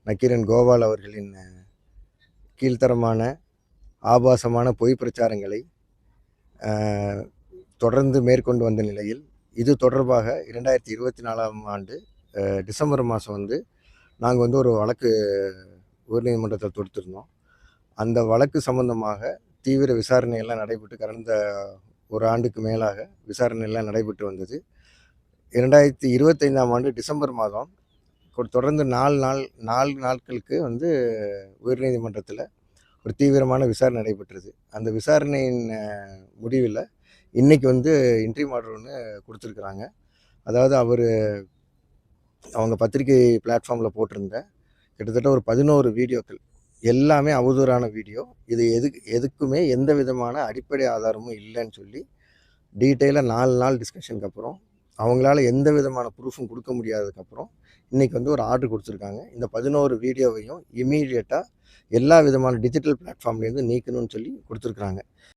நக்கீரன் கோபால் அவர்களின் கீழ்த்தரமான ஆபாசமான பொய் பிரச்சாரங்களை தொடர்ந்து மேற்கொண்டு வந்த நிலையில் இது தொடர்பாக 2024ஆம் ஆண்டு டிசம்பர் மாதம் நாங்கள் ஒரு வழக்கு உயர்நீதிமன்றத்தில் தொடுத்திருந்தோம். அந்த வழக்கு சம்பந்தமாக தீவிர விசாரணையெல்லாம் நடைபெற்று கடந்த ஒரு ஆண்டுக்கு மேலாக விசாரணையெல்லாம் நடைபெற்று வந்தது. 2025ஆம் ஆண்டு டிசம்பர் மாதம் தொடர்ந்து 4 நாட்களுக்கு உயர்நீதிமன்றத்தில் ஒரு தீவிரமான விசாரணை நடைபெற்றது. அந்த விசாரணையின் முடிவில் இன்றைக்கி இன்ட்ரீம் ஆர்டர் ஒன்று கொடுத்துருக்குறாங்க. அதாவது அவங்க பத்திரிகை பிளாட்ஃபார்மில் போட்டிருந்த கிட்டத்தட்ட ஒரு 11 வீடியோக்கள் எல்லாமே அவதூறான வீடியோ. இது எதுக்குமே எந்த விதமான அடிப்படை ஆதாரமும் இல்லைன்னு சொல்லி டீட்டெயிலாக 4 நாள் டிஸ்கஷனுக்கு அப்புறம் அவங்களால எந்த விதமான ப்ரூஃபும் கொடுக்க முடியாததுக்கப்புறம் இன்றைக்கி ஒரு ஆர்டர் கொடுத்துருக்காங்க. இந்த 11 வீடியோவையும் இமீடியட்டாக எல்லா விதமான டிஜிட்டல் பிளாட்ஃபார்ம்லேருந்து நீக்கணும்னு சொல்லி கொடுத்துருக்குறாங்க.